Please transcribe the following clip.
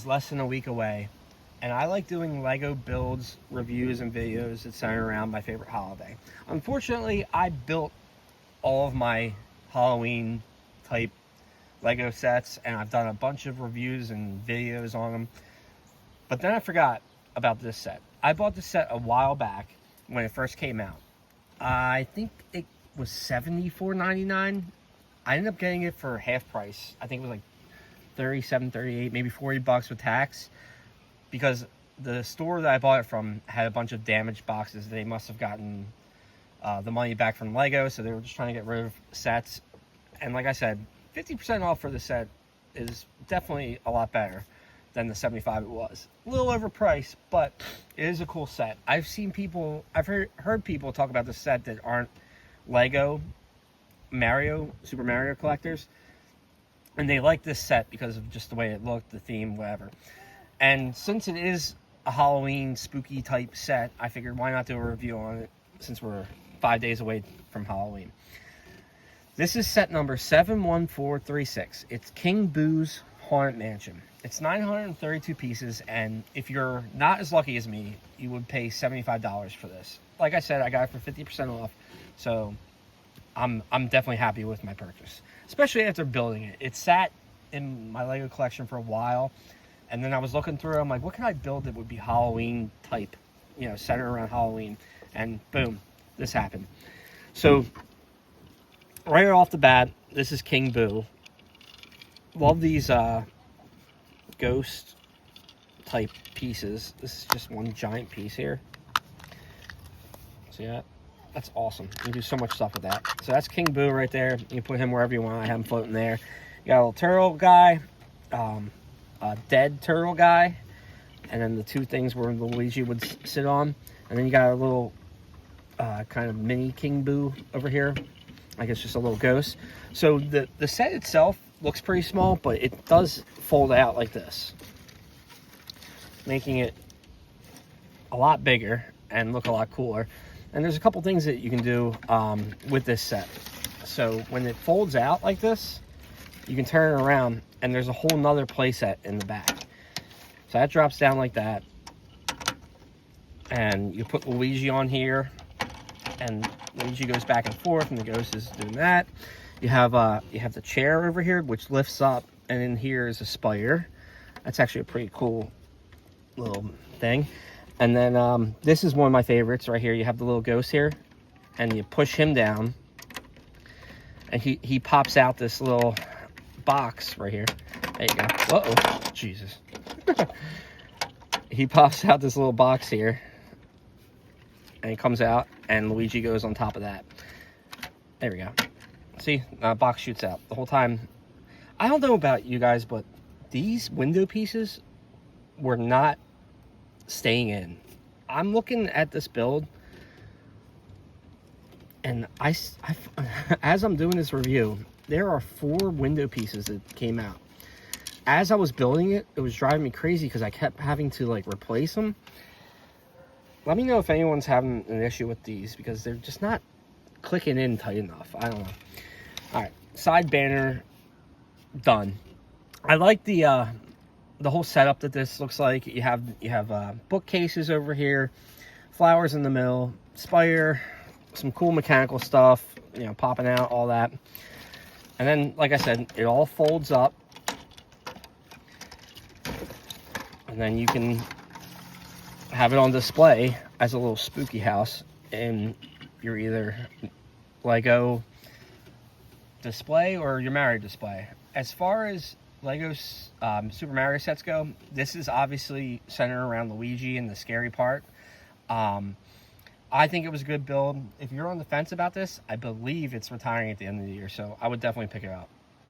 is less than a week away, and I like doing Lego builds, reviews, and videos that center around my favorite holiday. Unfortunately, I built all of my Halloween type Lego sets, and I've done a bunch of reviews and videos on them. But then I forgot about this set. I bought this set a while back when it first came out. I think it was $74.99. I ended up getting it for half price. I think it was like 37, 38, maybe 40 bucks with tax, because the store that I bought it from had a bunch of damaged boxes. They must have gotten the money back from Lego, so they were just trying to get rid of sets. And like I said, 50% off for the set is definitely a lot better than the 75 it was. A little overpriced, but it is a cool set. I've heard people talk about the set that aren't Lego Super Mario collectors, and they like this set because of just the way it looked, the theme, whatever. And since it is a Halloween spooky type set, I figured why not do a review on it since we're 5 days away from Halloween. This is set number 71436. It's King Boo's Haunted Mansion. It's 932 pieces, and if you're not as lucky as me, you would pay $75 for this. Like I said, I got it for 50% off, so I'm definitely happy with my purchase, especially after building it. It sat in my Lego collection for a while, and then I was looking through. I'm like, what can I build that would be Halloween type, centered around Halloween? And boom, this happened. So right off the bat, this is King Boo. Love these ghost type pieces. This is just one giant piece here. See that? That's awesome. You can do so much stuff with that. So that's King Boo right there. You can put him wherever you want. I have him floating there. You got a little turtle guy, a dead turtle guy, and then the two things where Luigi would sit on. And then you got a little kind of mini King Boo over here. Like it's just a little ghost. So the set itself looks pretty small, but it does fold out like this, making it a lot bigger and look a lot cooler. And there's a couple things that you can do with this set. So when it folds out like this, you can turn it around, and there's a whole nother play set in the back. So that drops down like that, and you put Luigi on here, and Luigi goes back and forth, and the ghost is doing that. You have the chair over here, which lifts up, and in here is a spider. That's actually a pretty cool little thing. And then this is one of my favorites right here. You have the little ghost here, and you push him down, and he pops out this little box right here. There you go. Uh-oh, Jesus. He pops out this little box here, and he comes out, and Luigi goes on top of that. There we go. See, box shoots out the whole time. I don't know about you guys, but these window pieces were not staying in. I'm looking at this build, and as I'm doing this review, there are 4 window pieces that came out. As I was building it, it was driving me crazy because I kept having to like replace them. Let me know if anyone's having an issue with these, because they're just not clicking in tight enough. I don't know. All right, side banner done. I like the whole setup that this looks like. You have bookcases over here, flowers in the middle, spire, some cool mechanical stuff, popping out, all that. And then, like I said, it all folds up, and then you can have it on display as a little spooky house in your either Lego display or your Mario display. As far as Lego's Super Mario sets go, this is obviously centered around Luigi and the scary part. I think it was a good build. If you're on the fence about this, I believe it's retiring at the end of the year, so I would definitely pick it up.